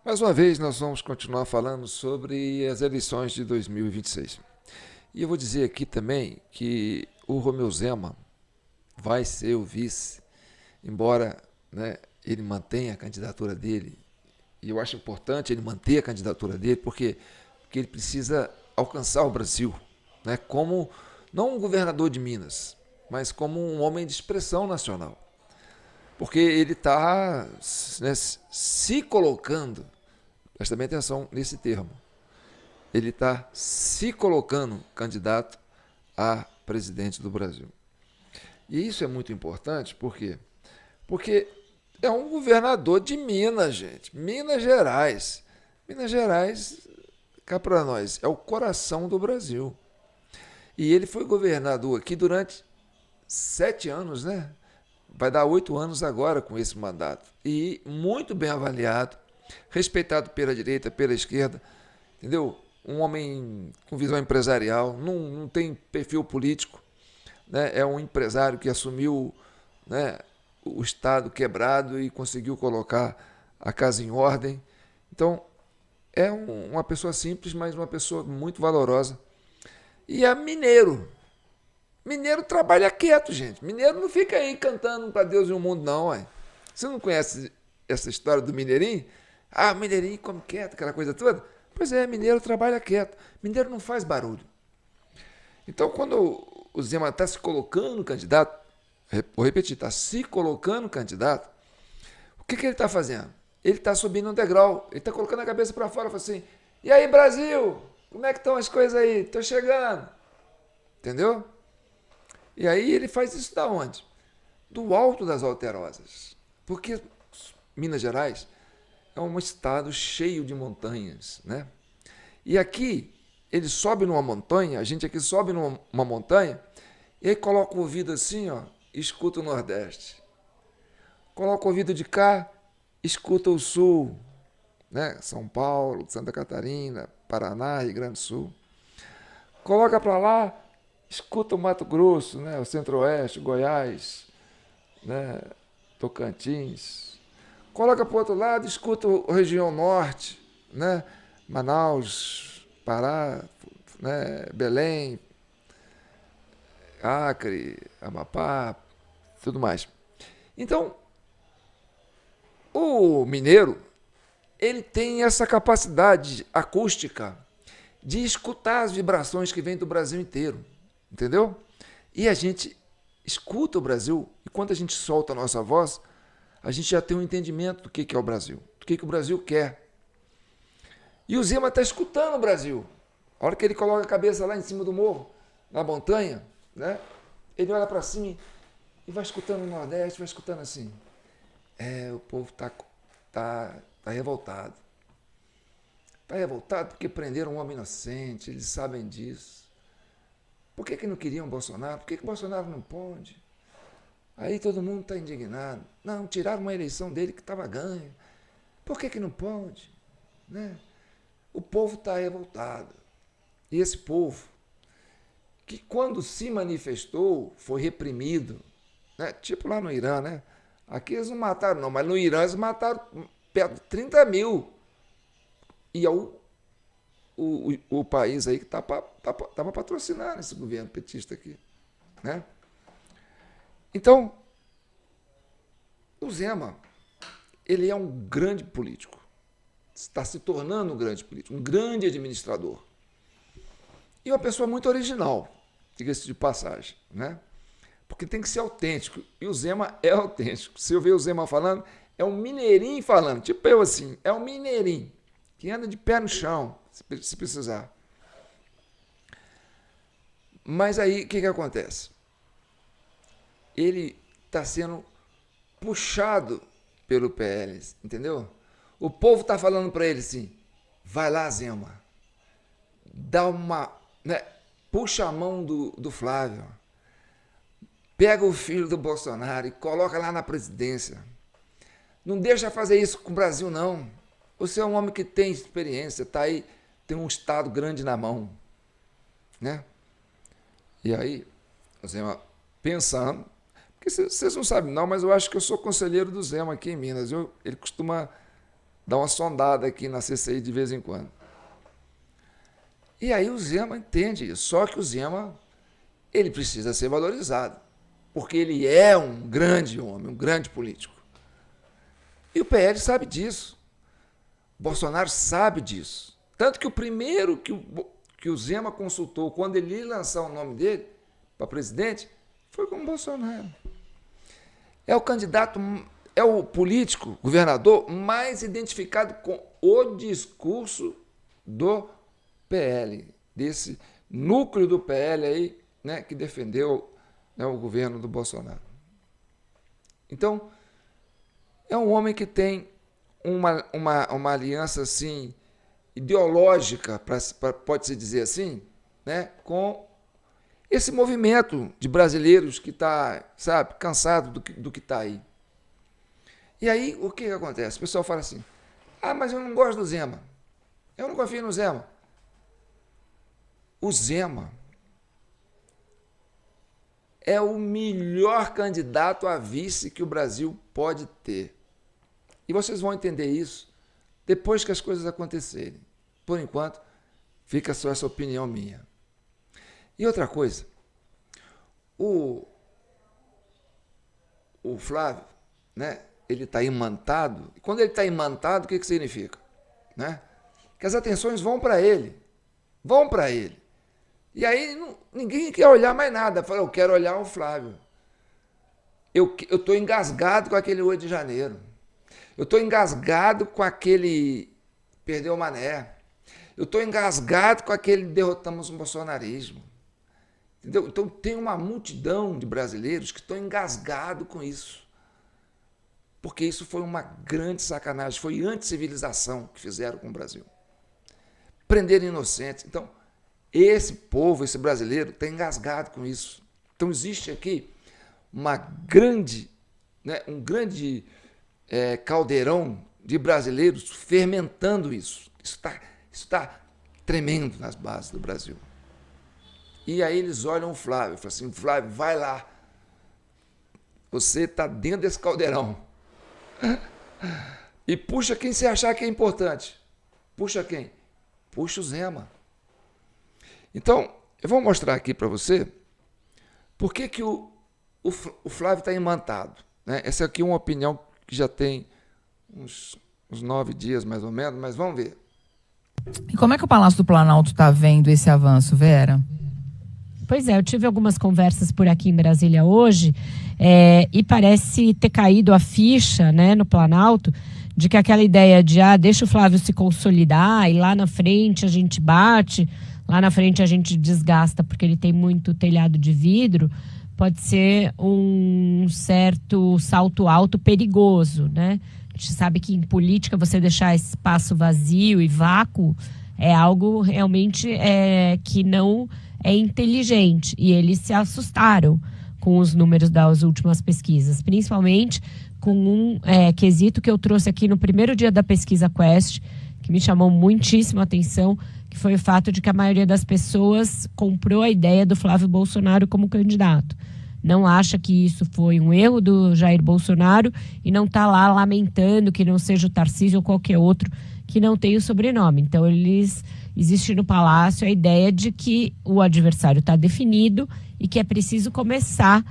Mais uma vez, nós vamos continuar falando sobre as eleições de 2026. E eu vou dizer aqui também que o Romeu Zema vai ser o vice, embora, né, ele mantenha a candidatura dele. E eu acho importante ele manter a candidatura dele, porque ele precisa alcançar o Brasil, né, como não um governador de Minas, mas como um homem de expressão nacional. Porque ele está, né, se colocando, presta bem atenção nesse termo, ele está se colocando candidato a presidente do Brasil. E isso é muito importante, por quê? Porque é um governador de Minas, gente. Minas Gerais. Minas Gerais, cá para nós, é o coração do Brasil. E ele foi governador aqui durante 7 anos, né? Vai dar 8 anos agora com esse mandato. E muito bem avaliado, respeitado pela direita, pela esquerda, entendeu? Um homem com visão empresarial, não tem perfil político, né? É um empresário que assumiu, né, o Estado quebrado e conseguiu colocar a casa em ordem. Então, é uma pessoa simples, mas uma pessoa muito valorosa. E é mineiro. Mineiro trabalha quieto, gente. Mineiro não fica aí cantando para Deus e o mundo, não. Ué. Você não conhece essa história do mineirinho? Ah, mineirinho come quieto, aquela coisa toda. Pois é, mineiro trabalha quieto. Mineiro não faz barulho. Então, quando o Zema está se colocando candidato, vou repetir, está se colocando candidato, o que ele está fazendo? Ele está subindo um degrau, ele está colocando a cabeça para fora e fala assim: e aí, Brasil? Como é que estão as coisas aí? Estou chegando. Entendeu? E aí ele faz isso da onde? Do alto das Alterosas. Porque Minas Gerais é um estado cheio de montanhas, né? E aqui ele sobe numa montanha, a gente aqui sobe numa montanha, e aí coloca o ouvido assim, ó, e escuta o Nordeste. Coloca o ouvido de cá, escuta o Sul, né? São Paulo, Santa Catarina, Paraná, Rio Grande do Sul. Coloca para lá, escuta o Mato Grosso, né? O Centro-Oeste, Goiás, né? Tocantins. Coloca para o outro lado, escuta a região norte, né? Manaus, Pará, né? Belém, Acre, Amapá, tudo mais. Então, o mineiro, ele tem essa capacidade acústica de escutar as vibrações que vêm do Brasil inteiro, entendeu? E a gente escuta o Brasil, e quando a gente solta a nossa voz, a gente já tem um entendimento do que é o Brasil, do que o Brasil quer. E o Zema está escutando o Brasil. A hora que ele coloca a cabeça lá em cima do morro, na montanha, né? Ele olha para cima e vai escutando o Nordeste, vai escutando assim. O povo tá revoltado. Está revoltado porque prenderam um homem inocente, eles sabem disso. Por que não queriam Bolsonaro? Por que o Bolsonaro não pode? Aí todo mundo está indignado. Não, tiraram uma eleição dele que estava ganho. Por que não pode? Né? O povo está revoltado. E esse povo, que quando se manifestou, foi reprimido, né? Tipo lá no Irã, né? Aqui eles não mataram, não, mas no Irã eles mataram perto de 30 mil. E é o país aí que estava patrocinando esse governo petista aqui, né? Então, o Zema, ele é um grande político, está se tornando um grande político, um grande administrador. E uma pessoa muito original, diga-se de passagem, né? Porque tem que ser autêntico, e o Zema é autêntico. Se eu ver o Zema falando, é um mineirinho falando, tipo eu assim, é um mineirinho, que anda de pé no chão, se precisar. Mas aí, o que acontece? Ele está sendo puxado pelo PL, entendeu? O povo está falando para ele assim: vai lá, Zema, dá uma, né, puxa a mão do Flávio, pega o filho do Bolsonaro e coloca lá na presidência. Não deixa fazer isso com o Brasil, não. Você é um homem que tem experiência, está aí, tem um Estado grande na mão, né? E aí, o Zema pensando, porque vocês não sabem não, mas eu acho que eu sou conselheiro do Zema aqui em Minas. Ele costuma dar uma sondada aqui na CCI de vez em quando. E aí o Zema entende isso, só que o Zema ele precisa ser valorizado, porque ele é um grande homem, um grande político. E o PL sabe disso. Bolsonaro sabe disso. Tanto que o primeiro que o Zema consultou, quando ele ia lançar o nome dele para presidente, foi com o Bolsonaro. É o candidato, é o político, governador, mais identificado com o discurso do PL, desse núcleo do PL aí, né, que defendeu, né, o governo do Bolsonaro. Então, é um homem que tem uma aliança assim, ideológica, pode-se dizer assim, né, com esse movimento de brasileiros que está, sabe, cansado do que está aí. E aí, o que acontece? O pessoal fala assim, mas eu não gosto do Zema. Eu não confio no Zema. O Zema é o melhor candidato a vice que o Brasil pode ter. E vocês vão entender isso depois que as coisas acontecerem. Por enquanto, fica só essa opinião minha. E outra coisa, o Flávio, né, ele está imantado. E quando ele está imantado, o que significa? Né? Que as atenções vão para ele. Vão para ele. E aí ninguém quer olhar mais nada. Fala, eu quero olhar o Flávio. Eu estou engasgado com aquele 8 de janeiro. Eu estou engasgado com aquele perdeu o Mané. Eu estou engasgado com aquele derrotamos o bolsonarismo. Entendeu? Então tem uma multidão de brasileiros que estão engasgados com isso. Porque isso foi uma grande sacanagem, foi anticivilização que fizeram com o Brasil. Prender inocentes. Então, esse povo, esse brasileiro, está engasgado com isso. Então existe aqui uma grande, né, um grande caldeirão de brasileiros fermentando isso. Isso está tremendo nas bases do Brasil. E aí eles olham o Flávio e falam assim, Flávio, vai lá. Você está dentro desse caldeirão. E puxa quem você achar que é importante. Puxa quem? Puxa o Zema. Então, eu vou mostrar aqui para você por que o Flávio está imantado. Né? Essa aqui é uma opinião que já tem uns 9 dias, mais ou menos, mas vamos ver. E como é que o Palácio do Planalto está vendo esse avanço, Vera? Pois é, eu tive algumas conversas por aqui em Brasília hoje e parece ter caído a ficha, né, no Planalto de que aquela ideia de deixa o Flávio se consolidar e lá na frente a gente bate, lá na frente a gente desgasta porque ele tem muito telhado de vidro, pode ser um certo salto alto perigoso, né? A gente sabe que em política você deixar espaço vazio e vácuo é algo realmente que não é inteligente. E eles se assustaram com os números das últimas pesquisas, principalmente com um quesito que eu trouxe aqui no primeiro dia da pesquisa Quest, que me chamou muitíssimo a atenção, que foi o fato de que a maioria das pessoas comprou a ideia do Flávio Bolsonaro como candidato. Não acha que isso foi um erro do Jair Bolsonaro e não está lá lamentando que não seja o Tarcísio ou qualquer outro que não tem o sobrenome. Então, existe no Palácio a ideia de que o adversário está definido e que é preciso começar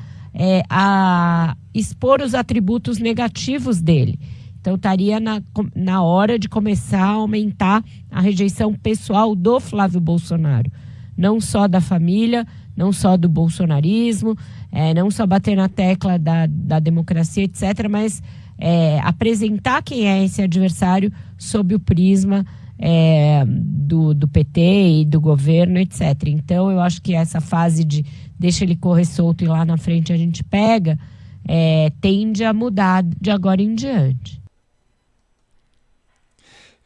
a expor os atributos negativos dele. Então, estaria na hora de começar a aumentar a rejeição pessoal do Flávio Bolsonaro. Não só da família, não só do bolsonarismo, não só bater na tecla da democracia, etc., mas apresentar quem é esse adversário sob o prisma do PT e do governo, etc. Então, eu acho que essa fase de deixa ele correr solto e lá na frente a gente pega, tende a mudar de agora em diante.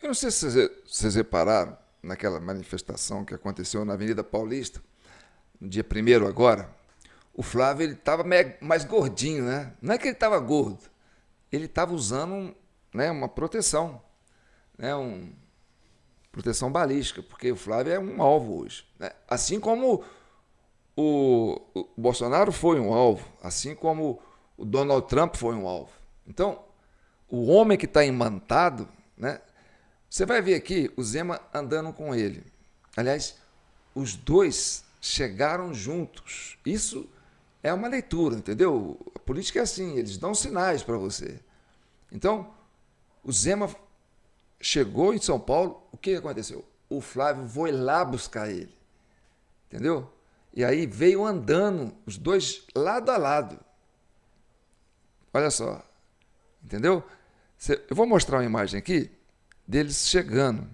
Eu não sei se vocês repararam naquela manifestação que aconteceu na Avenida Paulista, no dia 1º agora, o Flávio estava mais gordinho, né? Não é que ele estava gordo, ele estava usando, né, uma proteção, né, proteção balística, porque o Flávio é um alvo hoje. Né? Assim como o Bolsonaro foi um alvo, assim como o Donald Trump foi um alvo. Então, o homem que está imantado, né, Você vai ver aqui o Zema andando com ele. Aliás, os dois chegaram juntos. Isso é uma leitura, entendeu? A política é assim, eles dão sinais para você. Então, o Zema chegou em São Paulo, o que aconteceu? O Flávio foi lá buscar ele, entendeu? E aí veio andando, os dois lado a lado. Olha só, entendeu? Eu vou mostrar uma imagem aqui deles chegando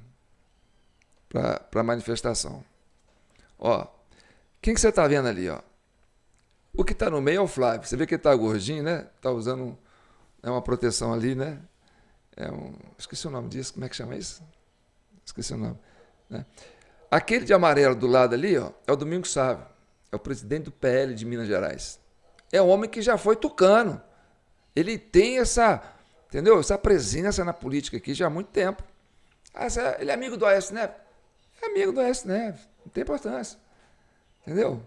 para a manifestação. Ó, quem que você está vendo ali, ó? O que está no meio é o Flávio. Você vê que ele está gordinho, né? Está usando uma proteção ali, né? Esqueci o nome disso. Como é que chama isso? Esqueci o nome. Né? Aquele de amarelo do lado ali, ó, é o Domingos Sávio. É o presidente do PL de Minas Gerais. É um homem que já foi tucano. Ele tem entendeu? Essa presença na política aqui já há muito tempo. Ele é amigo do Aécio Neves? É amigo do Aécio Neves. Não tem importância. Entendeu?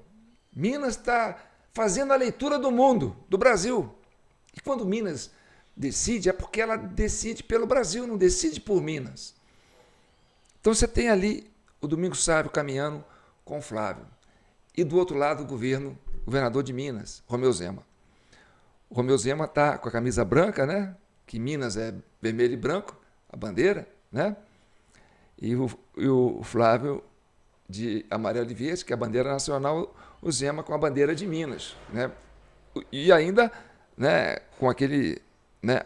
Minas está fazendo a leitura do mundo, do Brasil. E quando Minas decide, é porque ela decide pelo Brasil, não decide por Minas. Então você tem ali o Domingos Sávio caminhando com o Flávio. E do outro lado o governador de Minas, Romeu Zema. O Romeu Zema está com a camisa branca, né? Que Minas é vermelho e branco, a bandeira, né? E o Flávio de amarelo e verde, que é a bandeira nacional, o Zema com a bandeira de Minas, né? E ainda, né, com aquele, né,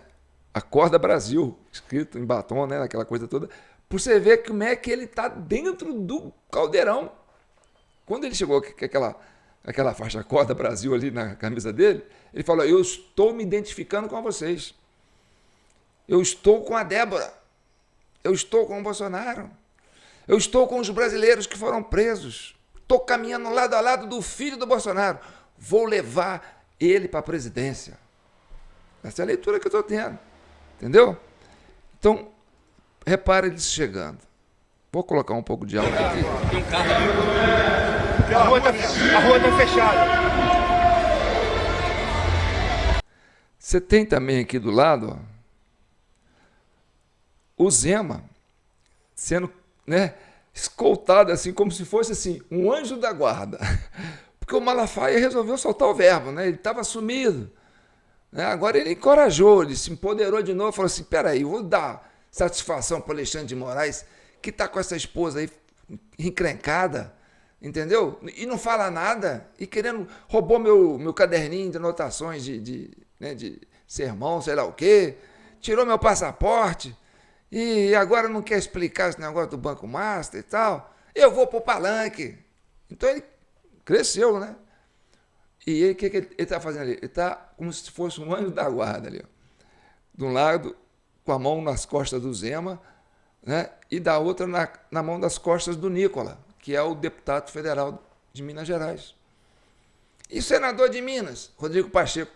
Acorda Brasil, escrito em batom, né, aquela coisa toda, para você ver como é que ele está dentro do caldeirão. Quando ele chegou com aquela faixa Acorda Brasil ali na camisa dele, ele falou: eu estou me identificando com vocês. Eu estou com a Débora. Eu estou com o Bolsonaro. Eu estou com os brasileiros que foram presos. Estou caminhando lado a lado do filho do Bolsonaro. Vou levar ele para a presidência. Essa é a leitura que eu estou tendo. Entendeu? Então, repare eles chegando. Vou colocar um pouco de áudio aqui. Tem um carro ali. A rua está fechada. Você tem também aqui do lado, ó, o Zema sendo, né, escoltado assim, como se fosse assim, um anjo da guarda. Porque o Malafaia resolveu soltar o verbo, né? Ele estava sumido. Né? Agora ele encorajou, ele se empoderou de novo, falou assim: peraí, vou dar satisfação para o Alexandre de Moraes, que está com essa esposa aí encrencada, entendeu? E não fala nada, e roubou meu caderninho de anotações né, de sermão, sei lá o quê, tirou meu passaporte, e agora não quer explicar esse negócio do Banco Master e tal. Eu vou pro palanque. Então ele cresceu, né? E o que ele está fazendo ali? Ele está como se fosse um anjo da guarda ali, ó. De um lado, com a mão nas costas do Zema, né? E da outra na mão das costas do Nicola, que é o deputado federal de Minas Gerais. E o senador de Minas, Rodrigo Pacheco.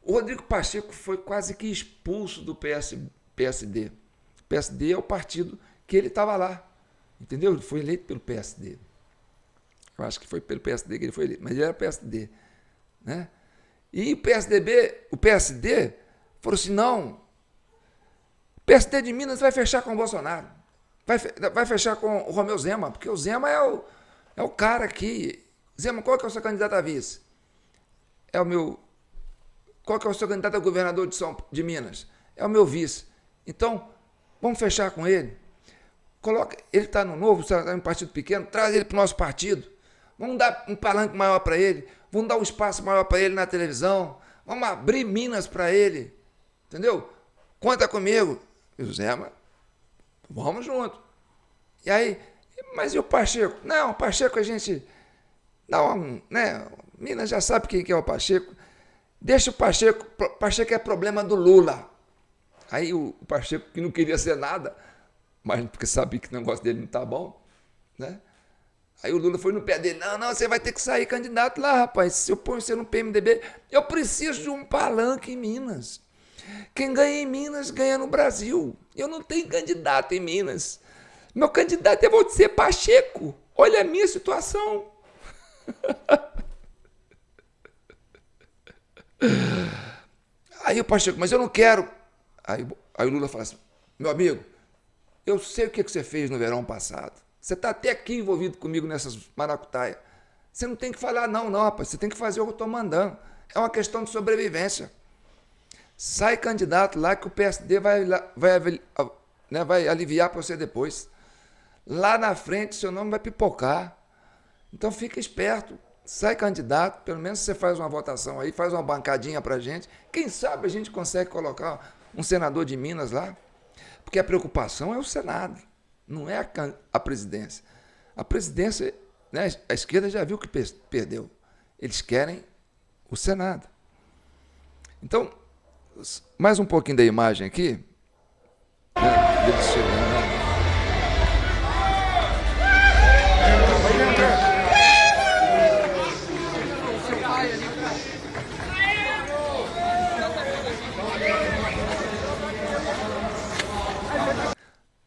O Rodrigo Pacheco foi quase que expulso do PSD. O PSD é o partido que ele estava lá, entendeu? Ele foi eleito pelo PSD. Eu acho que foi pelo PSD que ele foi eleito, mas ele era PSD, né? E o PSD falou assim: não, o PSD de Minas vai fechar com o Bolsonaro, vai fechar com o Romeu Zema, porque o Zema é o cara aqui. Zema, qual que é o seu candidato a vice? Qual que é o seu candidato a governador de Minas? É o meu vice. Então, vamos fechar com ele. Ele está no Novo, está em um partido pequeno, traz ele para o nosso partido. Vamos dar um palanque maior para ele, vamos dar um espaço maior para ele na televisão, vamos abrir Minas para ele. Entendeu? Conta comigo. E o Zema, vamos junto. E aí, mas e o Pacheco? Não, o Pacheco a gente... Não, né? Minas já sabe quem que é o Pacheco. Deixa o Pacheco. Pacheco é problema do Lula. Aí o Pacheco, que não queria ser nada, mas porque sabia que o negócio dele não está bom, né? Aí o Lula foi no pé dele: não, você vai ter que sair candidato lá, rapaz. Se eu ponho você no PMDB, eu preciso de um palanque em Minas. Quem ganha em Minas, ganha no Brasil. Eu não tenho candidato em Minas. Meu candidato é você, Pacheco. Olha a minha situação. Aí o Pacheco: mas eu não quero. Aí o Lula fala assim: meu amigo, eu sei o que você fez no verão passado. Você está até aqui envolvido comigo nessas maracutaias. Você não tem que falar não, rapaz. Você tem que fazer o que eu estou mandando. É uma questão de sobrevivência. Sai candidato lá que o PSD vai aliviar para você depois. Lá na frente, seu nome vai pipocar. Então, fica esperto. Sai candidato, pelo menos você faz uma votação aí, faz uma bancadinha para a gente. Quem sabe a gente consegue colocar um senador de Minas lá. Porque a preocupação é o Senado, não é a presidência. A presidência, né, a esquerda já viu que perdeu. Eles querem o Senado. Então, mais um pouquinho da imagem aqui. Né, deles chegando.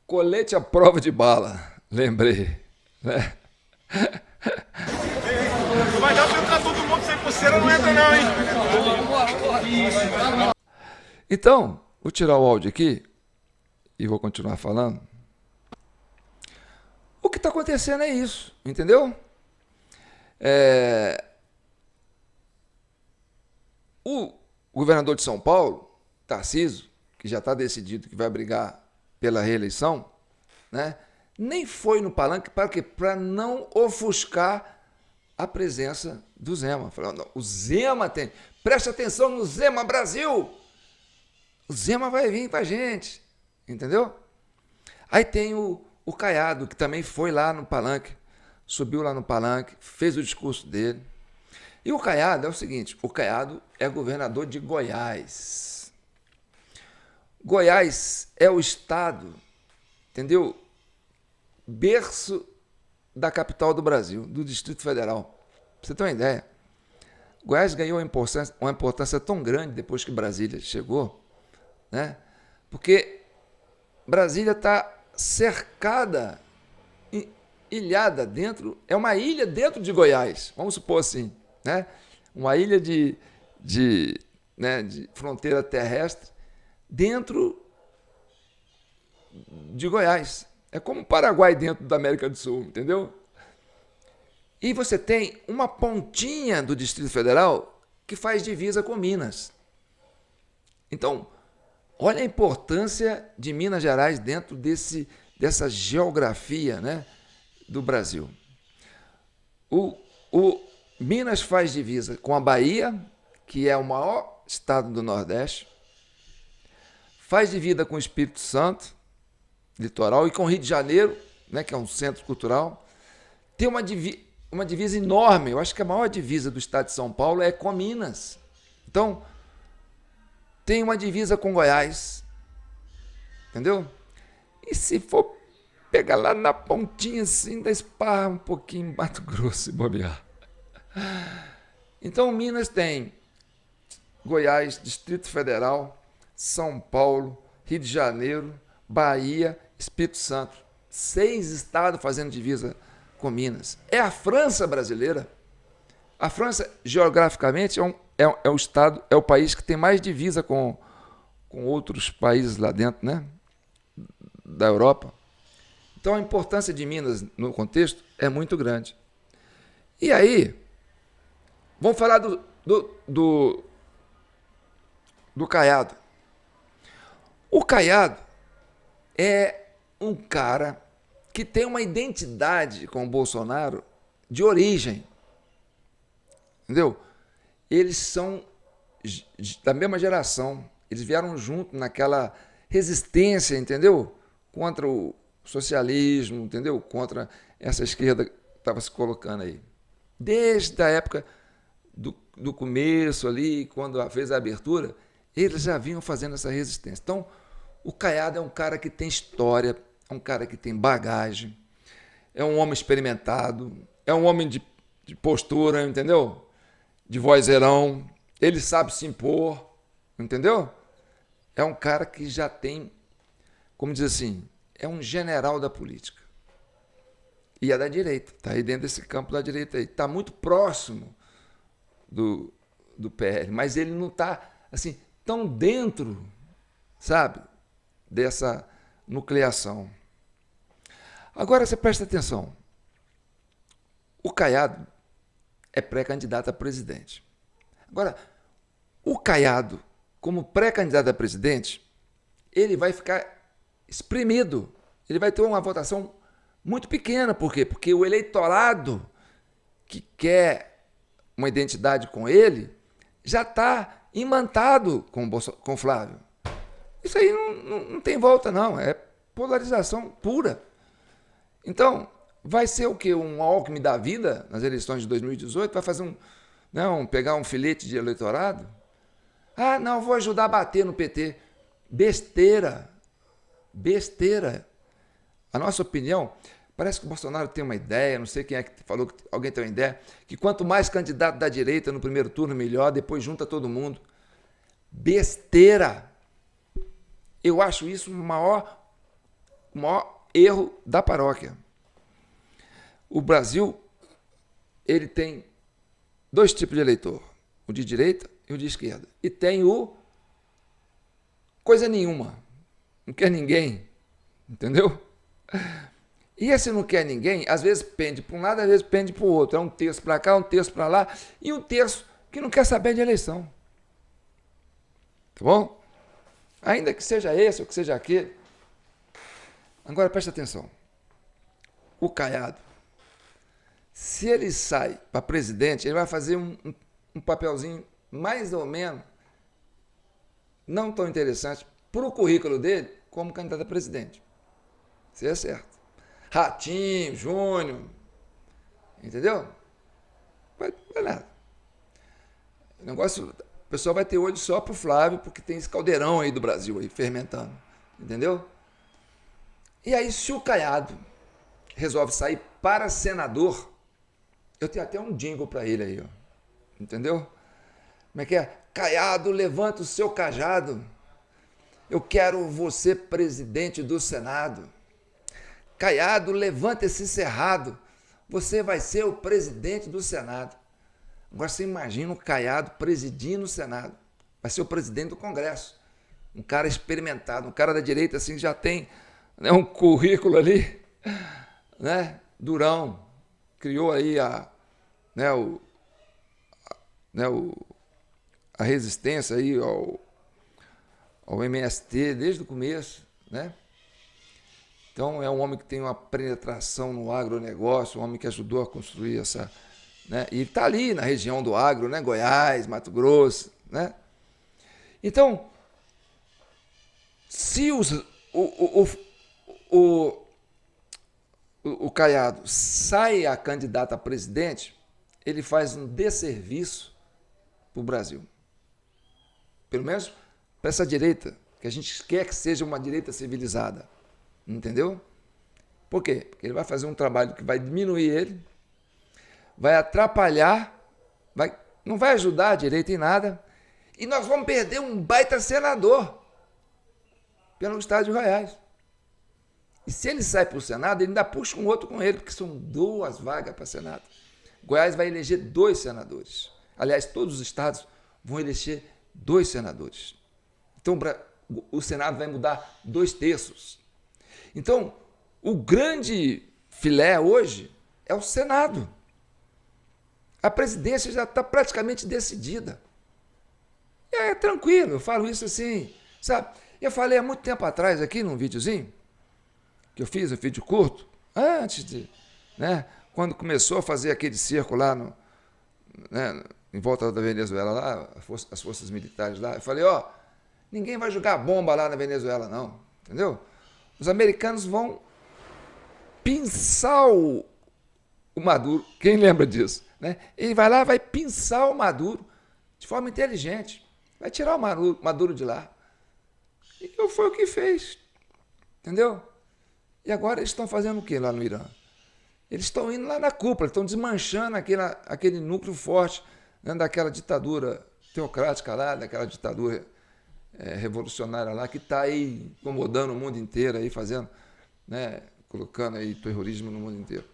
Colete à prova de bala, lembrei. Né? Não vai dar pra entrar todo mundo sem pulseira, não entra não, hein? Então, vou tirar o áudio aqui e vou continuar falando. O que está acontecendo é isso, entendeu? O governador de São Paulo, Tarcísio, que já está decidido que vai brigar pela reeleição, né, nem foi no palanque para quê? Para não ofuscar a presença do Zema. Falou, não, o Zema tem... Preste atenção no Zema Brasil! O Zema vai vir com a gente, entendeu? Aí tem o Caiado, que também foi lá no palanque, subiu lá no palanque, fez o discurso dele. E o Caiado é o seguinte, o Caiado é governador de Goiás. Goiás é o estado, entendeu? Berço da capital do Brasil, do Distrito Federal. Pra você ter uma ideia. Goiás ganhou uma importância tão grande depois que Brasília chegou, né? Porque Brasília está cercada, ilhada dentro, é uma ilha dentro de Goiás, vamos supor assim, né? Uma ilha de fronteira terrestre dentro de Goiás. É como o Paraguai dentro da América do Sul, entendeu? E você tem uma pontinha do Distrito Federal que faz divisa com Minas. Então, olha a importância de Minas Gerais dentro dessa geografia, né, do Brasil. O Minas faz divisa com a Bahia, que é o maior estado do Nordeste, faz divisa com o Espírito Santo, litoral, e com o Rio de Janeiro, né, que é um centro cultural. Tem uma divisa enorme, eu acho que a maior divisa do estado de São Paulo é com Minas. Então, tem uma divisa com Goiás, entendeu? E se for pegar lá na pontinha assim, da esparra um pouquinho em Mato Grosso e bobear. Então, Minas tem Goiás, Distrito Federal, São Paulo, Rio de Janeiro, Bahia, Espírito Santo. 6 estados fazendo divisa com Minas. É a França brasileira. A França, geograficamente, é o estado, é o país que tem mais divisa com outros países lá dentro, né, da Europa. Então, a importância de Minas no contexto é muito grande. E aí, vamos falar do Caiado. O Caiado é um cara que tem uma identidade com o Bolsonaro de origem. Entendeu? Eles são da mesma geração. Eles vieram junto naquela resistência, entendeu? Contra o socialismo, entendeu? Contra essa esquerda que estava se colocando aí. Desde a época do começo ali, quando fez a abertura, eles já vinham fazendo essa resistência. Então, o Caiado é um cara que tem história, é um cara que tem bagagem, é um homem experimentado, é um homem de postura, entendeu? De vozeirão, ele sabe se impor, entendeu? É um cara que já tem, como diz assim, é um general da política. E é da direita, está aí dentro desse campo da direita aí. Está muito próximo do PL, mas ele não está assim, tão dentro, sabe, dessa nucleação. Agora você presta atenção. O Caiado é pré-candidato a presidente. Agora, o Caiado, como pré-candidato a presidente, ele vai ficar espremido. Ele vai ter uma votação muito pequena. Por quê? Porque o eleitorado que quer uma identidade com ele já está imantado com o Flávio. Isso aí não tem volta, não. É polarização pura. Então, vai ser o quê? Um Alckmin da vida nas eleições de 2018? Vai fazer pegar um filete de eleitorado? Ah, não, vou ajudar a bater no PT. Besteira. Besteira. A nossa opinião, parece que o Bolsonaro tem uma ideia, não sei quem é que falou, que alguém tem uma ideia, que quanto mais candidato da direita no primeiro turno, melhor, depois junta todo mundo. Besteira. Eu acho isso o maior erro da paróquia. O Brasil, ele tem dois tipos de eleitor, o de direita e o de esquerda. E tem o coisa nenhuma, não quer ninguém, entendeu? E esse não quer ninguém, às vezes pende para um lado, às vezes pende para o outro. É um terço para cá, um terço para lá, e um terço que não quer saber de eleição. Tá bom? Ainda que seja esse ou que seja aquele. Agora presta atenção. O Caiado, se ele sai para presidente, ele vai fazer um papelzinho mais ou menos não tão interessante para o currículo dele como candidato a presidente. Isso é certo. Ratinho, Júnior, entendeu? Vai nada. O negócio, o pessoal vai ter olho só pro Flávio, porque tem esse caldeirão aí do Brasil aí fermentando, entendeu? E aí, se o Caiado resolve sair para senador, eu tenho até um jingle para ele aí, ó. Entendeu? Como é que é? Caiado, levanta o seu cajado. Eu quero você presidente do Senado. Caiado, levanta esse cerrado. Você vai ser o presidente do Senado. Agora você imagina o Caiado presidindo o Senado. Vai ser o presidente do Congresso. Um cara experimentado, um cara da direita assim, já tem, né, um currículo ali, né, durão. Criou aí a resistência aí ao MST desde o começo, né? Então, é um homem que tem uma penetração no agronegócio, um homem que ajudou a construir essa... né? E está ali na região do agro, né? Goiás, Mato Grosso, né? Então, se o Caiado sai a candidato a presidente, ele faz um desserviço para o Brasil. Pelo menos para essa direita, que a gente quer que seja uma direita civilizada. Entendeu? Por quê? Porque ele vai fazer um trabalho que vai diminuir ele, vai atrapalhar, não vai ajudar a direita em nada, e nós vamos perder um baita senador pelo estado de Goiás. E se ele sai para o Senado, ele ainda puxa um outro com ele, porque são 2 vagas para Senado. Goiás vai eleger 2 senadores. Aliás, todos os estados vão eleger 2 senadores. Então, o Senado vai mudar 2 terços. Então, o grande filé hoje é o Senado. A presidência já está praticamente decidida. E é tranquilo, eu falo isso assim, sabe? Eu falei há muito tempo atrás aqui num videozinho, que eu fiz, um vídeo curto, antes de, né, quando começou a fazer aquele cerco lá em volta da Venezuela, lá, as forças militares lá, eu falei, ninguém vai jogar bomba lá na Venezuela não, entendeu? Os americanos vão pinçar o Maduro, quem lembra disso? Né? Ele vai lá, vai pinçar o Maduro de forma inteligente, vai tirar o Maduro de lá. E foi o que fez, entendeu? E agora eles estão fazendo o que lá no Irã? Eles estão indo lá na cúpula, estão desmanchando aquele núcleo forte, né, daquela ditadura teocrática lá, daquela ditadura revolucionária lá, que está aí incomodando o mundo inteiro, aí fazendo, né, colocando aí terrorismo no mundo inteiro.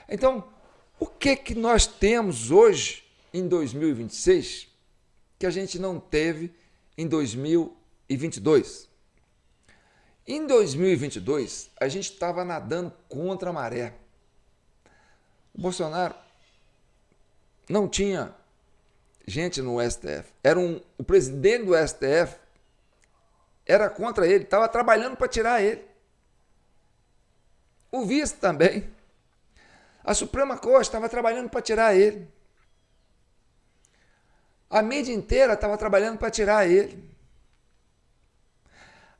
Então, o que nós temos hoje, em 2026, que a gente não teve em 2022? Em 2022, a gente estava nadando contra a maré. O Bolsonaro não tinha gente no STF. O presidente do STF era contra ele, estava trabalhando para tirar ele. O vice também. A Suprema Corte estava trabalhando para tirar ele. A mídia inteira estava trabalhando para tirar ele.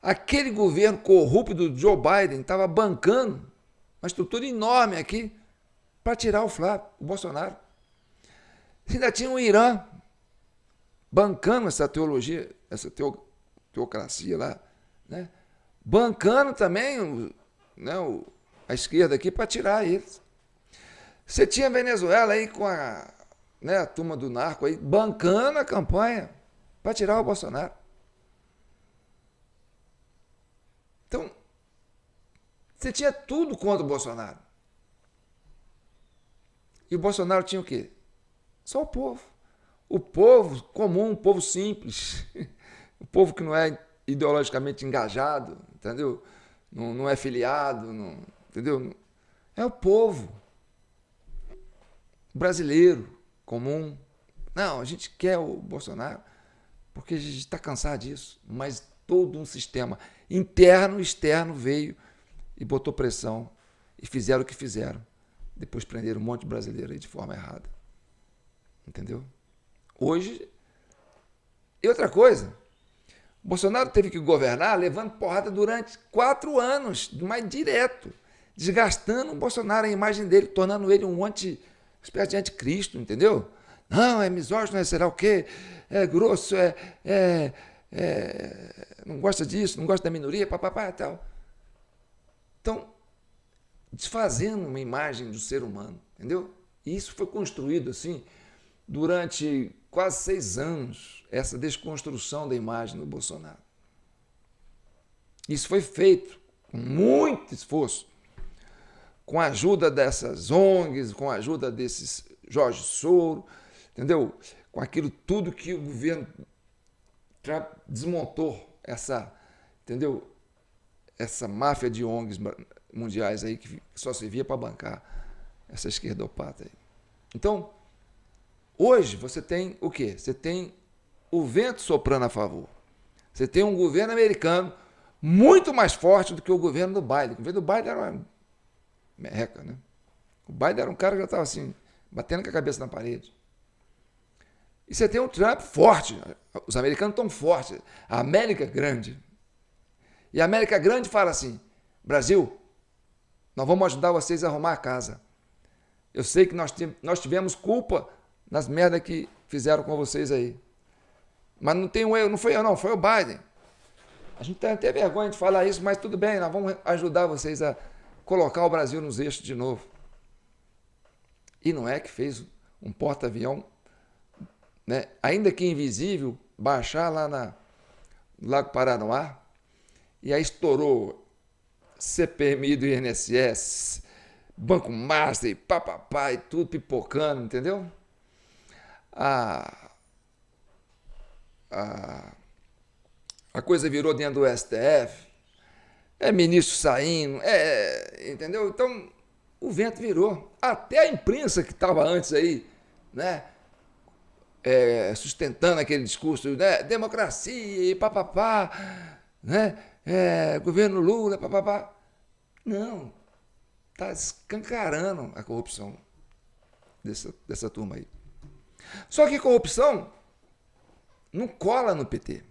Aquele governo corrupto do Joe Biden estava bancando uma estrutura enorme aqui para tirar o Bolsonaro. Ainda tinha o Irã bancando essa teologia, essa teocracia lá, né? Bancando também a esquerda aqui para tirar eles. Você tinha a Venezuela aí com a turma do narco aí bancando a campanha para tirar o Bolsonaro. Então, você tinha tudo contra o Bolsonaro. E o Bolsonaro tinha o quê? Só o povo. O povo comum, o povo simples. O povo que não é ideologicamente engajado, entendeu? Não é filiado, entendeu? É o povo brasileiro, comum. Não, a gente quer o Bolsonaro porque a gente está cansado disso. Mas todo um sistema interno e externo veio e botou pressão e fizeram o que fizeram. Depois prenderam um monte de brasileiro aí de forma errada. Entendeu? Hoje... E outra coisa, o Bolsonaro teve que governar levando porrada durante 4 anos, mais direto, desgastando o Bolsonaro, a imagem dele, tornando ele uma espécie de anticristo, entendeu? Não, é misógino, é será o quê? É grosso, não gosta disso, não gosta da minoria, papapá e tal. Então, desfazendo uma imagem do ser humano, entendeu? E isso foi construído assim durante quase 6 anos, essa desconstrução da imagem do Bolsonaro. Isso foi feito com muito esforço, com a ajuda dessas ONGs, com a ajuda desses Jorge Soro, entendeu? Com aquilo tudo que o governo desmontou, entendeu? Essa máfia de ONGs mundiais aí que só servia para bancar essa esquerdopata aí. Então, hoje você tem o quê? Você tem o vento soprando a favor. Você tem um governo americano muito mais forte do que o governo do Biden. O governo do Biden era uma merreca, né? O Biden era um cara que já estava assim, batendo com a cabeça na parede. E você tem um Trump forte. Os americanos estão fortes. A América é grande. E a América grande fala assim: Brasil, nós vamos ajudar vocês a arrumar a casa. Eu sei que nós tivemos culpa nas merdas que fizeram com vocês aí. Mas não tem um erro, não foi eu não, foi o Biden. A gente tem até vergonha de falar isso, mas tudo bem, nós vamos ajudar vocês a colocar o Brasil nos eixos de novo. E não é que fez um porta-avião, né, ainda que invisível, baixar lá no Lago Paranoá, e aí estourou CPMI do INSS, Banco Master, papapá, e tudo pipocando, entendeu? A coisa virou dentro do STF, ministro saindo, entendeu? Então, o vento virou. Até a imprensa que estava antes aí, né, sustentando aquele discurso, né, democracia e papapá, né, governo Lula, papapá. Não, está escancarando a corrupção dessa turma aí. Só que corrupção não cola no PT,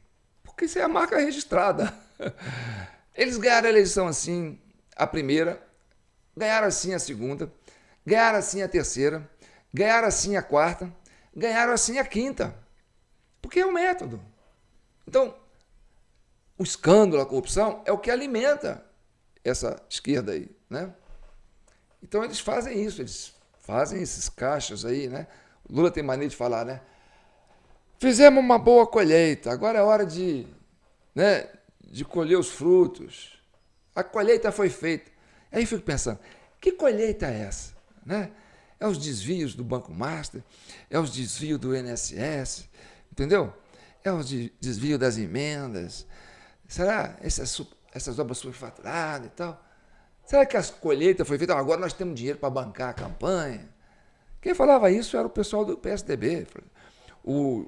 porque isso é a marca registrada. Eles ganharam a eleição assim, a primeira, ganharam assim a segunda, ganharam assim a terceira, ganharam assim a quarta, ganharam assim a quinta, porque é o método. Então, o escândalo, a corrupção, é o que alimenta essa esquerda aí, né? Então, eles fazem isso, eles fazem esses caixas aí, né? O Lula tem mania de falar, né? Fizemos uma boa colheita, agora é hora de colher os frutos. A colheita foi feita. Aí eu fico pensando, que colheita é essa? Né? É os desvios do Banco Master, é os desvios do INSS, entendeu? É os desvios das emendas. Será? essas obras superfaturadas e tal. Será que as colheitas foi feitas? Agora nós temos dinheiro para bancar a campanha. Quem falava isso era o pessoal do PSDB. O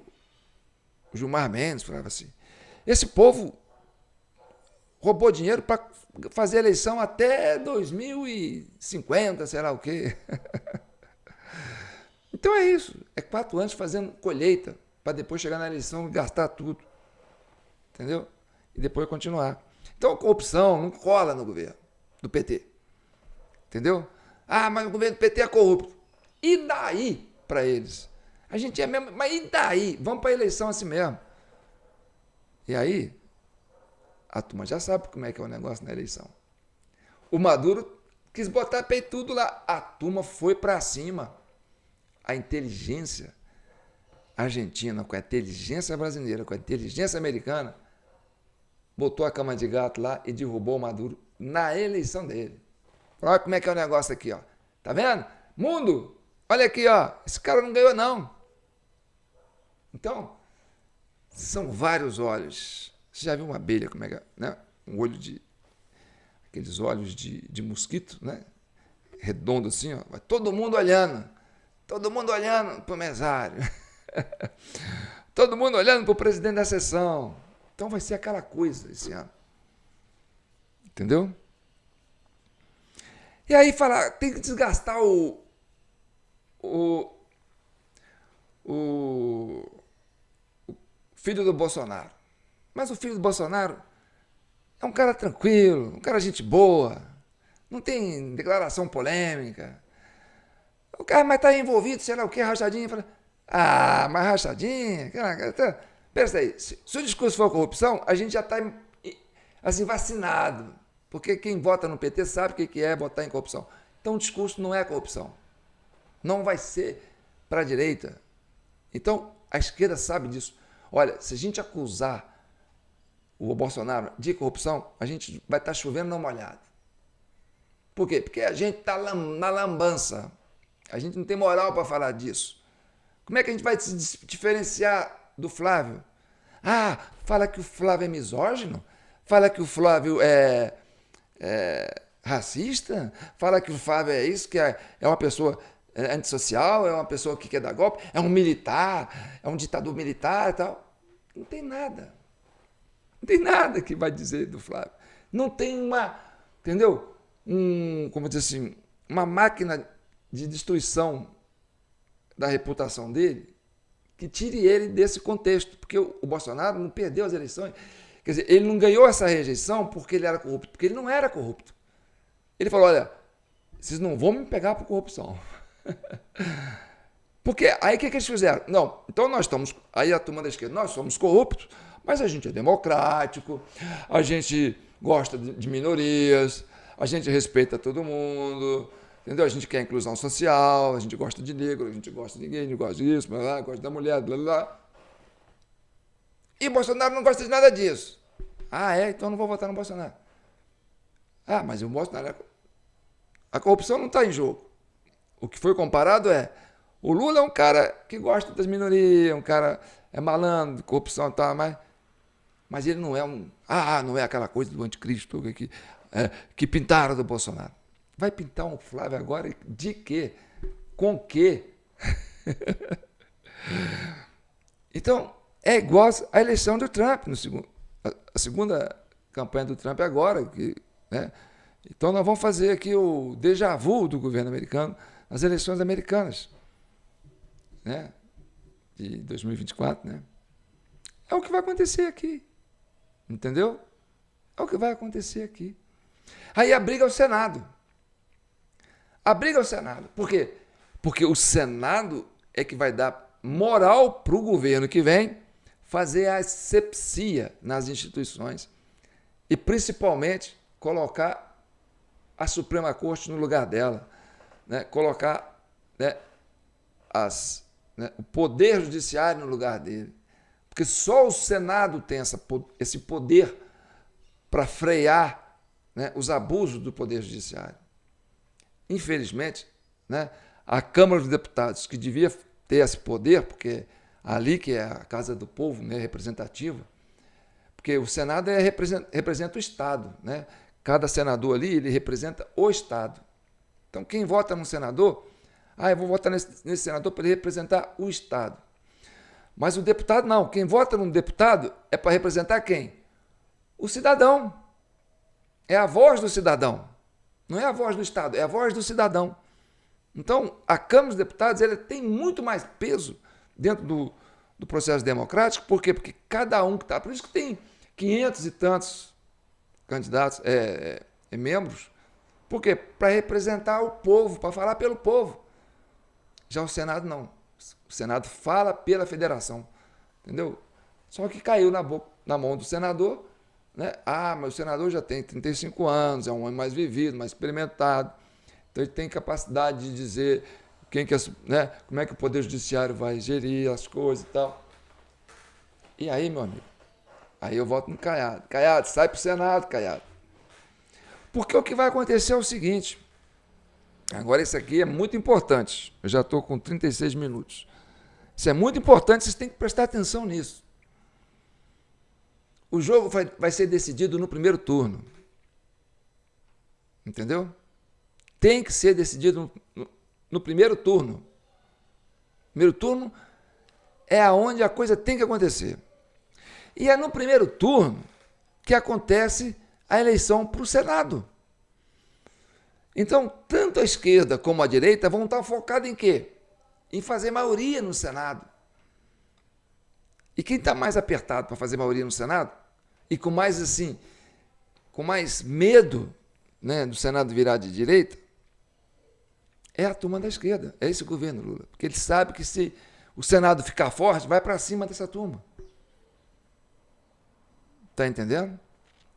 Gilmar Mendes falava assim. Esse povo roubou dinheiro para fazer eleição até 2050, sei lá o quê. Então é isso. É 4 anos fazendo colheita para depois chegar na eleição e gastar tudo. Entendeu? E depois continuar. Então a corrupção não cola no governo do PT. Entendeu? Ah, mas o governo do PT é corrupto. E daí para eles? A gente é mesmo, mas e daí? Vamos para a eleição assim mesmo. E aí, a turma já sabe como é que é o negócio na eleição. O Maduro quis botar peitudo lá. A turma foi para cima. A inteligência argentina com a inteligência brasileira, com a inteligência americana, botou a cama de gato lá e derrubou o Maduro na eleição dele. Olha como é que é o negócio aqui, ó. Tá vendo? Mundo, olha aqui, ó. Esse cara não ganhou, não. Então, são vários olhos. Você já viu uma abelha, como é que é, né? Um olho de... Aqueles olhos de mosquito, né? Redondo assim, ó. Vai todo mundo olhando. Todo mundo olhando para o mesário. Todo mundo olhando para o presidente da sessão. Então vai ser aquela coisa esse ano. Entendeu? E aí fala, tem que desgastar o filho do Bolsonaro. Mas o filho do Bolsonaro é um cara tranquilo, um cara gente boa, não tem declaração polêmica. O cara mas está envolvido, sei lá o que, rachadinha. Fala, mas rachadinha? Pensa aí, se o discurso for corrupção, a gente já está assim, vacinado. Porque quem vota no PT sabe o que é votar em corrupção. Então o discurso não é corrupção. Não vai ser para a direita. Então a esquerda sabe disso. Olha, se a gente acusar o Bolsonaro de corrupção, a gente vai estar chovendo na molhada. Por quê? Porque a gente está na lambança. A gente não tem moral para falar disso. Como é que a gente vai se diferenciar do Flávio? Fala que o Flávio é misógino? Fala que o Flávio é racista? Fala que o Flávio é isso, que é uma pessoa antissocial, é uma pessoa que quer dar golpe, é um militar, é um ditador militar e tal. Não tem nada. Não tem nada que vai dizer do Flávio. Não tem entendeu? Como dizer assim, uma máquina de destruição da reputação dele que tire ele desse contexto, porque o Bolsonaro não perdeu as eleições. Quer dizer, ele não ganhou essa rejeição porque ele era corrupto, porque ele não era corrupto. Ele falou, olha, vocês não vão me pegar por corrupção. Porque aí o que eles fizeram? Não, então nós estamos, aí a turma da esquerda, nós somos corruptos, mas a gente é democrático, a gente gosta de minorias, a gente respeita todo mundo, entendeu? A gente quer inclusão social, a gente gosta de negro, a gente gosta de ninguém, a gente gosta disso, blá, blá, gosta da mulher, blá, blá. E Bolsonaro não gosta de nada disso. Então não vou votar no Bolsonaro. Mas o Bolsonaro... A corrupção não está em jogo. O que foi comparado o Lula é um cara que gosta das minorias, um cara malandro, corrupção e tal, mas ele não é não é aquela coisa do anticristo que pintaram do Bolsonaro. Vai pintar um Flávio agora de quê? Com quê? Então, é igual à eleição do Trump, a segunda campanha do Trump agora. Né? Então, nós vamos fazer aqui o déjà vu do governo americano nas eleições americanas, né? De 2024. Né? É o que vai acontecer aqui. Entendeu? É o que vai acontecer aqui. Aí a briga é o Senado. A briga é o Senado. Por quê? Porque o Senado é que vai dar moral para o governo que vem fazer a asepsia nas instituições e, principalmente, colocar a Suprema Corte no lugar dela, né? Colocar, né, o Poder Judiciário no lugar dele. Porque só o Senado tem esse poder para frear, né, os abusos do Poder Judiciário. Infelizmente, né, a Câmara dos Deputados, que devia ter esse poder, porque ali que é a casa do povo, né, representativa, porque o Senado representa o Estado, né? Cada senador ali, ele representa o Estado. Então, quem vota no senador, eu vou votar nesse senador para ele representar o Estado. Mas o deputado não. Quem vota no deputado é para representar quem? O cidadão. É a voz do cidadão. Não é a voz do Estado, é a voz do cidadão. Então, a Câmara dos Deputados ela tem muito mais peso dentro do processo democrático. Por quê? Porque cada um que está... Por isso que tem 500 e tantos candidatos, membros. Por quê? Para representar o povo, para falar pelo povo. Já o Senado não. O Senado fala pela federação. Entendeu? Só que caiu na mão do senador, né? Mas o senador já tem 35 anos, é um homem mais vivido, mais experimentado. Então ele tem capacidade de dizer né, como é que o Poder Judiciário vai gerir as coisas e tal. E aí, meu amigo, aí eu voto no Caiado. Caiado, sai para o Senado, Caiado. Porque o que vai acontecer é o seguinte. Agora, isso aqui é muito importante. Eu já estou com 36 minutos. Isso é muito importante, vocês têm que prestar atenção nisso. O jogo vai ser decidido no primeiro turno. Entendeu? Tem que ser decidido no primeiro turno. Primeiro turno é aonde a coisa tem que acontecer. E é no primeiro turno que acontece a eleição para o Senado. Então, tanto a esquerda como a direita vão estar focados em quê? Em fazer maioria no Senado. E quem está mais apertado para fazer maioria no Senado, e com mais assim, com mais medo, né, do Senado virar de direita, é a turma da esquerda, é esse governo Lula. Porque ele sabe que se o Senado ficar forte, vai para cima dessa turma. Está entendendo?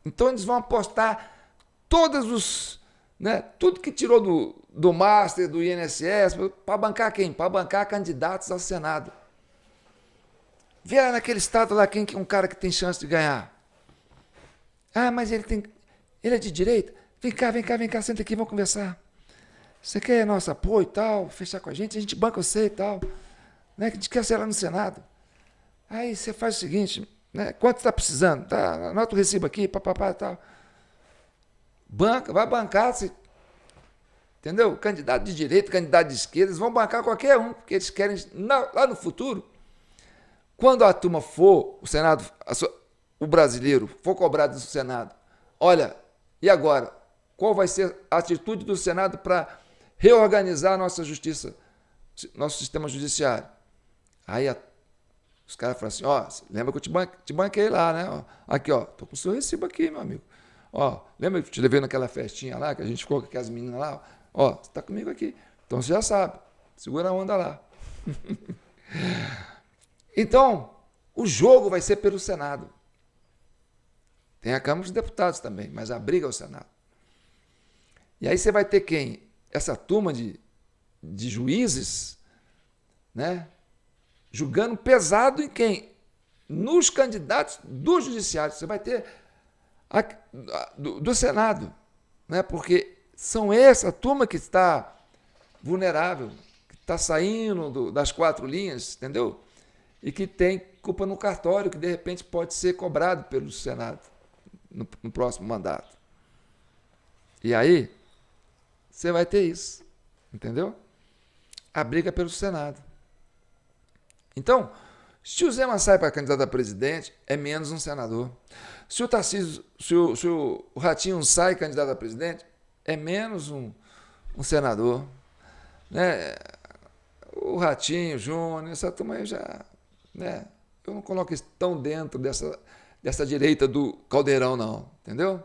Então eles vão apostar todos os... né, tudo que tirou do Master, do INSS, para bancar quem? Para bancar candidatos ao Senado. Vê lá naquele estado lá quem é um cara que tem chance de ganhar. Mas ele é de direita? Vem cá, senta aqui, vamos conversar. Você quer nosso apoio e tal, fechar com a gente banca você e tal. Né, que a gente quer ser lá no Senado. Aí você faz o seguinte, né, quanto está precisando? Tá, anota o recibo aqui, papapá e tal. Banca, vai bancar, entendeu? Candidato de direita, candidato de esquerda, eles vão bancar qualquer um, porque eles querem, lá no futuro, quando a turma for, o Senado, o brasileiro, for cobrado do Senado, olha, e agora? Qual vai ser a atitude do Senado para reorganizar a nossa justiça, nosso sistema judiciário? Aí os caras falam assim, lembra que eu te banquei lá, né? Aqui, tô com o seu recibo aqui, meu amigo. Lembra que eu te levei naquela festinha lá, que a gente ficou com aquelas meninas lá? Você está comigo aqui. Então você já sabe. Segura a onda lá. Então, o jogo vai ser pelo Senado. Tem a Câmara dos Deputados também, mas a briga é o Senado. E aí você vai ter quem? Essa turma de juízes, né? Julgando pesado em quem? Nos candidatos do Judiciário. Você vai ter do Senado, né? Porque são essa turma que está vulnerável, que está saindo das 4 linhas, entendeu? E que tem culpa no cartório, que de repente pode ser cobrado pelo Senado no próximo mandato. E aí, você vai ter isso, entendeu? A briga pelo Senado. Então, se o Zema sai para candidato a presidente, é menos um senador. Se o Tarcísio, se o Ratinho sai candidato a presidente, é menos um senador. Né? O Ratinho, o Júnior, essa turma aí já... Né? Eu não coloco isso tão dentro dessa direita do Caldeirão, não. Entendeu?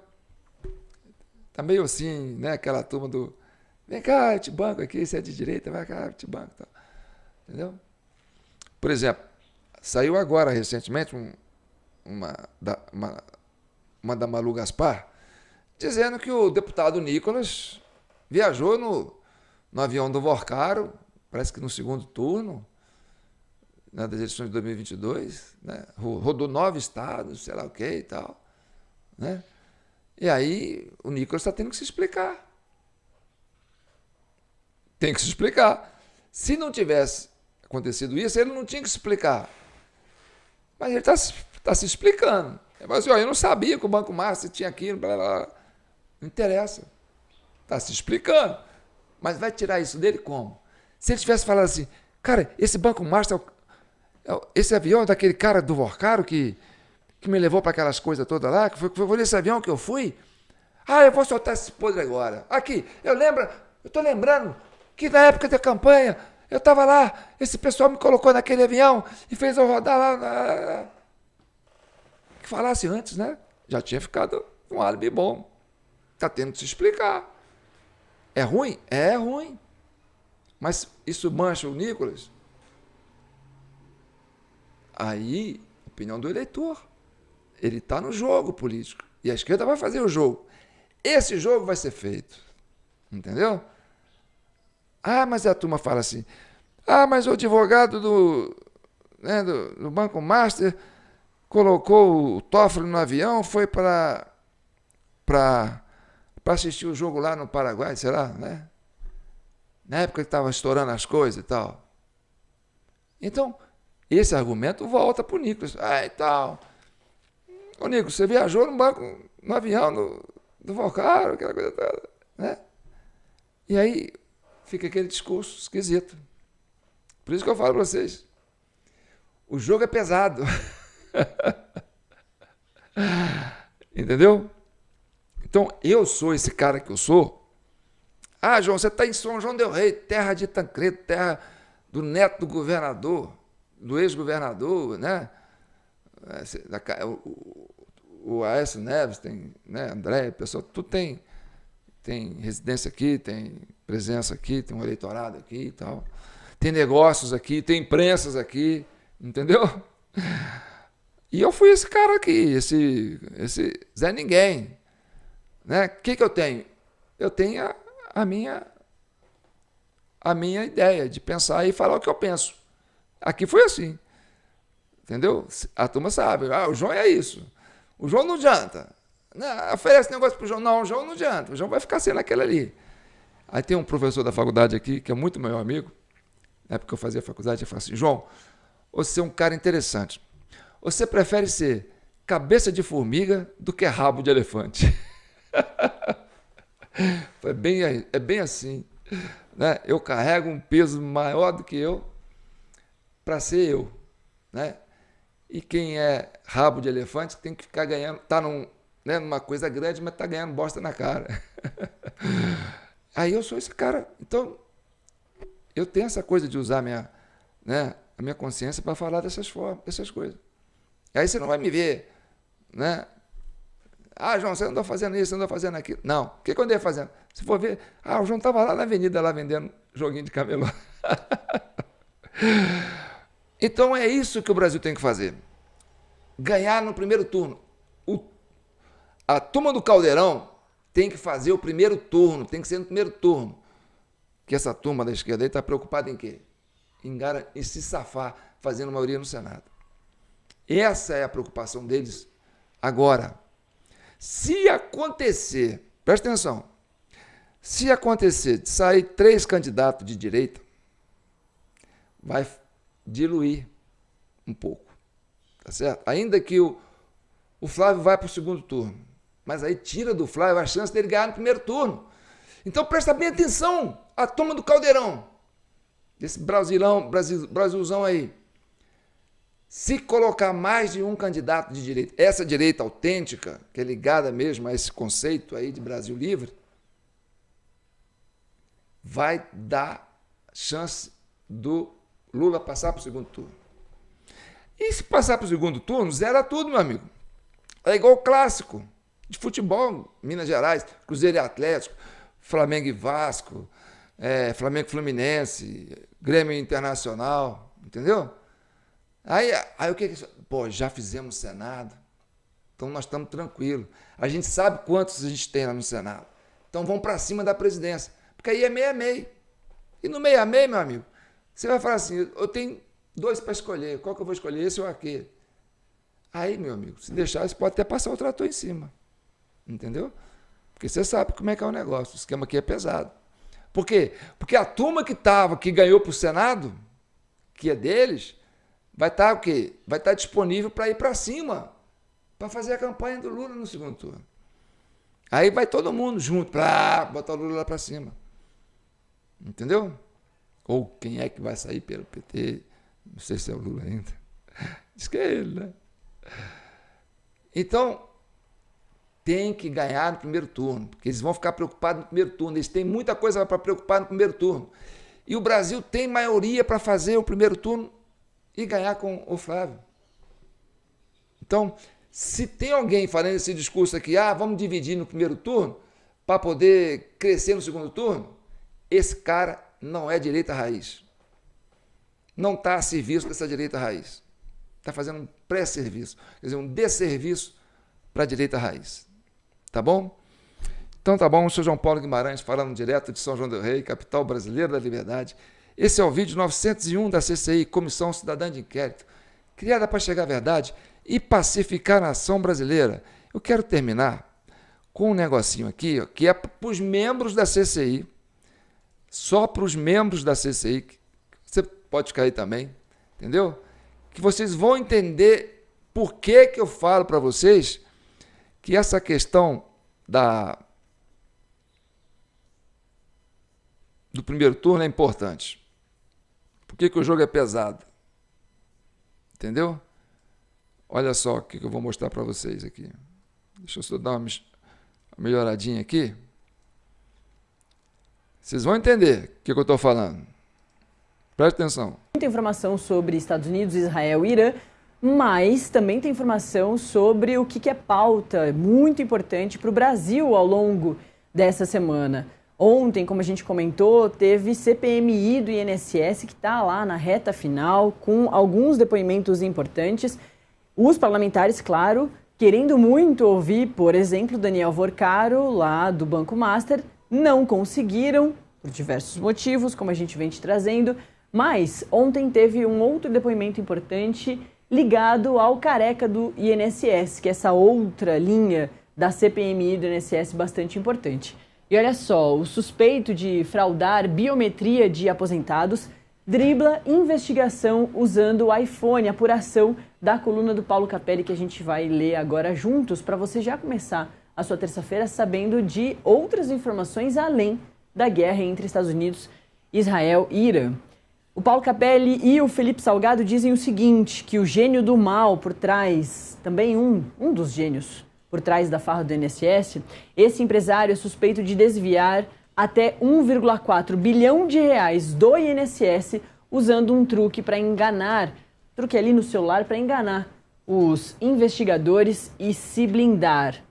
Tá meio assim, né? Aquela turma do... Vem cá, eu te banco aqui, você é de direita, vai cá, eu te banco. Tá. Entendeu? Por exemplo, saiu agora, recentemente, uma da Malu Gaspar, dizendo que o deputado Nicolas viajou no avião do Vorcaro, parece que no segundo turno, né, das eleições de 2022, né, rodou 9 estados, sei lá o que e tal. Né? E aí o Nicolas está tendo que se explicar. Tem que se explicar. Se não tivesse acontecido isso, ele não tinha que se explicar. Mas ele está se explicando. Ele falou assim, ó, eu não sabia que o Banco Master tinha aquilo, blá, blá, blá. Não interessa. Está se explicando. Mas vai tirar isso dele como? Se ele tivesse falado assim, cara, esse Banco Master, esse avião é daquele cara do Vorcaro que me levou para aquelas coisas todas lá, que foi nesse avião que eu fui. Ah, eu vou soltar esse podre agora. Aqui, eu estou lembrando que na época da campanha, eu estava lá, esse pessoal me colocou naquele avião e fez eu rodar lá. Que falasse antes, né? Já tinha ficado um álibi bom. Está tendo que se explicar. É ruim? É ruim. Mas isso mancha o Nicolas? Aí, opinião do eleitor. Ele está no jogo político. E a esquerda vai fazer o jogo. Esse jogo vai ser feito. Entendeu? Ah, mas a turma fala assim. Ah, mas o advogado do Banco Master colocou o Toffoli no avião, foi para assistir o jogo lá no Paraguai, sei lá, né? Na época que estava estourando as coisas e tal. Então, esse argumento volta para o Nicolas. Ah, e tal. Ô, Nicolas, você viajou no avião do Vorcaro, aquela coisa toda, né? E aí fica aquele discurso esquisito. Por isso que eu falo para vocês. O jogo é pesado. Entendeu? Então, eu sou esse cara que eu sou. Ah, João, você está em São João del Rei, terra de Tancredo, terra do neto do governador, do ex-governador, né? O Aécio Neves, tem, né? André, pessoal, tudo tem residência aqui, tem presença aqui, tem um eleitorado aqui e tal. Tem negócios aqui, tem imprensas aqui, entendeu? E eu fui esse cara aqui, esse Zé Ninguém. Né? O que eu tenho? Eu tenho a minha ideia de pensar e falar o que eu penso. Aqui foi assim. Entendeu? A turma sabe. Ah, o João é isso. O João não adianta. Não, oferece negócio pro João. Não, o João não adianta. O João vai ficar sendo aquele ali. Aí tem um professor da faculdade aqui, que é muito meu amigo. Na época que eu fazia faculdade, ele falou assim, João, você é um cara interessante. Você prefere ser cabeça de formiga do que rabo de elefante. É bem assim, né? Eu carrego um peso maior do que eu para ser eu, né? E quem é rabo de elefante tem que ficar ganhando, tá numa coisa grande, mas tá ganhando bosta na cara. Aí eu sou esse cara. Então, eu tenho essa coisa de usar a minha consciência para falar dessas coisas. Aí você não vai me ver, né? Ah, João, você andou fazendo isso, você andou fazendo aquilo. Não. O que eu andei fazendo? Se for ver, o João estava lá na avenida, lá vendendo joguinho de camelô. Então é isso que o Brasil tem que fazer. Ganhar no primeiro turno. A turma do Caldeirão tem que fazer o primeiro turno, tem que ser no primeiro turno. Que essa turma da esquerda aí está preocupada em quê? Em se safar, fazendo maioria no Senado. Essa é a preocupação deles agora. Se acontecer, presta atenção, se acontecer de sair 3 candidatos de direita, vai diluir um pouco, tá certo? Ainda que o Flávio vai para o segundo turno, mas aí tira do Flávio a chance dele ganhar no primeiro turno. Então presta bem atenção, a turma do Caldeirão, desse Brasilzão aí. Se colocar mais de um candidato de direita, essa direita autêntica, que é ligada mesmo a esse conceito aí de Brasil livre, vai dar chance do Lula passar para o segundo turno. E se passar para o segundo turno, zera tudo, meu amigo. É igual o clássico de futebol, Minas Gerais, Cruzeiro e Atlético, Flamengo e Vasco, Flamengo e Fluminense, Grêmio Internacional, entendeu? Aí o que? Pô, já fizemos o Senado, então nós estamos tranquilos. A gente sabe quantos a gente tem lá no Senado. Então vamos para cima da presidência, porque aí é meio a meio. E no meio a meio, meu amigo, você vai falar assim, eu tenho 2 para escolher, qual que eu vou escolher, esse ou aquele? Aí, meu amigo, se deixar, você pode até passar o trator em cima, entendeu? Porque você sabe como é que é o negócio, o esquema aqui é pesado. Por quê? Porque a turma que ganhou para o Senado, que é deles, vai estar o quê? Vai estar disponível para ir para cima para fazer a campanha do Lula no segundo turno. Aí vai todo mundo junto para botar o Lula lá para cima. Entendeu? Ou quem é que vai sair pelo PT? Não sei se é o Lula ainda. Diz que é ele, né? Então, tem que ganhar no primeiro turno, porque eles vão ficar preocupados no primeiro turno. Eles têm muita coisa para preocupar no primeiro turno. E o Brasil tem maioria para fazer o primeiro turno e ganhar com o Flávio. Então, se tem alguém falando esse discurso aqui, vamos dividir no primeiro turno para poder crescer no segundo turno, esse cara não é direita raiz. Não está a serviço dessa direita raiz. Está fazendo um pré-serviço, quer dizer, um desserviço para a direita raiz. Tá bom? Então tá bom, eu sou João Paulo Guimarães, falando direto de São João del Rei, capital brasileira da liberdade. Esse é o vídeo 901 da CCI, Comissão Cidadã de Inquérito, criada para chegar à verdade e pacificar a nação brasileira. Eu quero terminar com um negocinho aqui, ó, que é para os membros da CCI, só para os membros da CCI, você pode ficar aí também, entendeu? Que vocês vão entender por que eu falo para vocês que essa questão do primeiro turno é importante. Por que o jogo é pesado? Entendeu? Olha só o que eu vou mostrar para vocês aqui. Deixa eu só dar uma melhoradinha aqui. Vocês vão entender o que eu estou falando. Preste atenção. Muita informação sobre Estados Unidos, Israel e Irã, mas também tem informação sobre o que é pauta muito importante para o Brasil ao longo dessa semana. Ontem, como a gente comentou, teve CPMI do INSS que está lá na reta final com alguns depoimentos importantes. Os parlamentares, claro, querendo muito ouvir, por exemplo, Daniel Vorcaro, lá do Banco Master, não conseguiram, por diversos motivos, como a gente vem te trazendo, mas ontem teve um outro depoimento importante ligado ao careca do INSS, que é essa outra linha da CPMI do INSS bastante importante. E olha só, o suspeito de fraudar biometria de aposentados dribla investigação usando o iPhone, apuração da coluna do Paulo Capelli, que a gente vai ler agora juntos, para você já começar a sua terça-feira sabendo de outras informações além da guerra entre Estados Unidos, Israel e Irã. O Paulo Capelli e o Felipe Salgado dizem o seguinte, que o gênio do mal por trás, também um dos gênios por trás da farra do INSS, esse empresário é suspeito de desviar até 1,4 bilhão de reais do INSS usando um truque para enganar, truque ali no celular para enganar os investigadores e se blindar.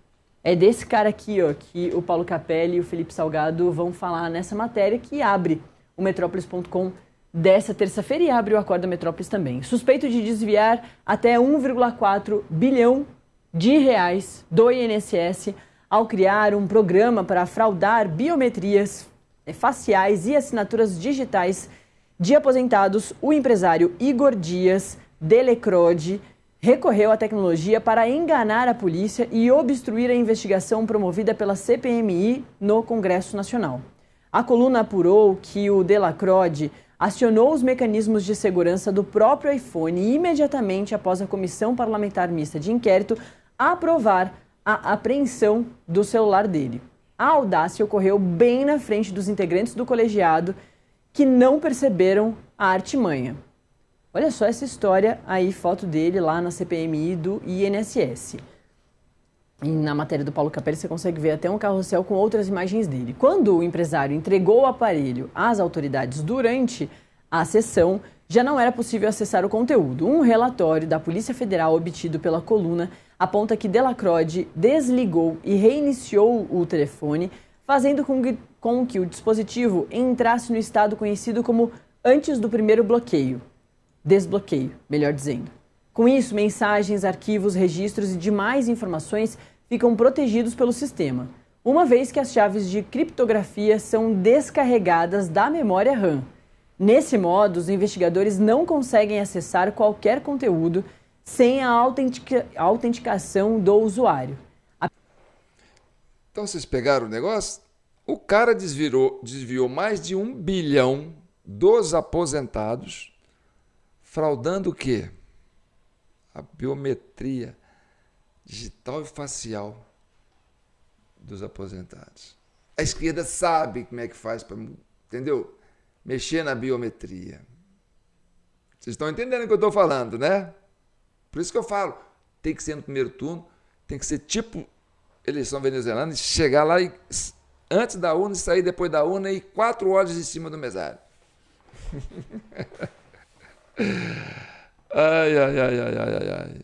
É desse cara aqui, ó, que o Paulo Capelli e o Felipe Salgado vão falar nessa matéria que abre o Metrópolis.com dessa terça-feira e abre o Acorda Metrópolis também. Suspeito de desviar até 1,4 bilhão de reais do INSS ao criar um programa para fraudar biometrias faciais e assinaturas digitais de aposentados, o empresário Igor Dias Delecrode recorreu à tecnologia para enganar a polícia e obstruir a investigação promovida pela CPMI no Congresso Nacional. A coluna apurou que o Delecrode acionou os mecanismos de segurança do próprio iPhone imediatamente após a Comissão Parlamentar Mista de Inquérito aprovar a apreensão do celular dele. A audácia ocorreu bem na frente dos integrantes do colegiado que não perceberam a artimanha. Olha só essa história aí, foto dele lá na CPMI do INSS. E na matéria do Paulo Capelli você consegue ver até um carrossel com outras imagens dele. Quando o empresário entregou o aparelho às autoridades durante a sessão, já não era possível acessar o conteúdo. Um relatório da Polícia Federal obtido pela coluna aponta que Delecrode desligou e reiniciou o telefone, fazendo com que o dispositivo entrasse no estado conhecido como antes do primeiro bloqueio. Desbloqueio, melhor dizendo. Com isso, mensagens, arquivos, registros e demais informações ficam protegidos pelo sistema, uma vez que as chaves de criptografia são descarregadas da memória RAM. Nesse modo, os investigadores não conseguem acessar qualquer conteúdo sem a autenticação do usuário. Então, vocês pegaram o negócio? O cara desviou mais de 1 bilhão dos aposentados, fraudando o quê? A biometria digital e facial dos aposentados. A esquerda sabe como é que faz para, entendeu? Mexer na biometria. Vocês estão entendendo o que eu estou falando, né? Por isso que eu falo, tem que ser no primeiro turno, tem que ser tipo eleição venezuelana, chegar lá e, antes da urna, sair depois da urna e 4 horas em cima do mesário. Ai, ai, ai, ai, ai, ai.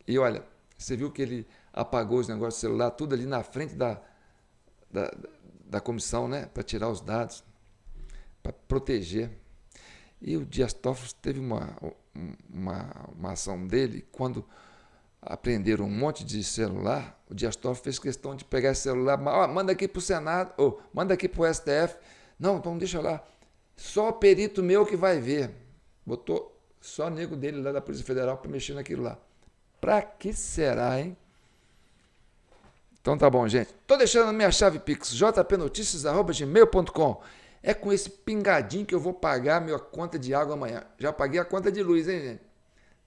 E olha, você viu que ele apagou os negócios do celular, tudo ali na frente da comissão, né? Para tirar os dados, para proteger. E o Dias Toffoli teve uma ação dele, quando apreenderam um monte de celular, o Dias Toffoli fez questão de pegar esse celular, manda aqui para o Senado, ou manda aqui para o STF. Não, então deixa lá. Só o perito meu que vai ver. Botou só o nego dele lá da Polícia Federal para mexer naquilo lá. Para que será, hein? Então tá bom, gente. Tô deixando a minha chave Pix, jpnoticias@gmail.com. É com esse pingadinho que eu vou pagar a minha conta de água amanhã. Já paguei a conta de luz, hein, gente?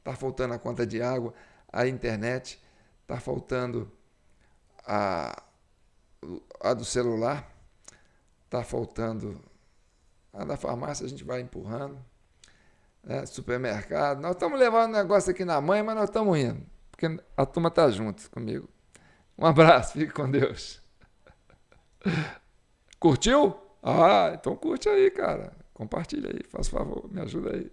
Tá faltando a conta de água, a internet, tá faltando a do celular, tá faltando a da farmácia, a gente vai empurrando, né? Supermercado. Nós estamos levando o negócio aqui na mãe, mas nós estamos indo, porque a turma tá junto comigo. Um abraço, fique com Deus. Curtiu? Ah, então curte aí, cara. Compartilha aí, faz favor, me ajuda aí.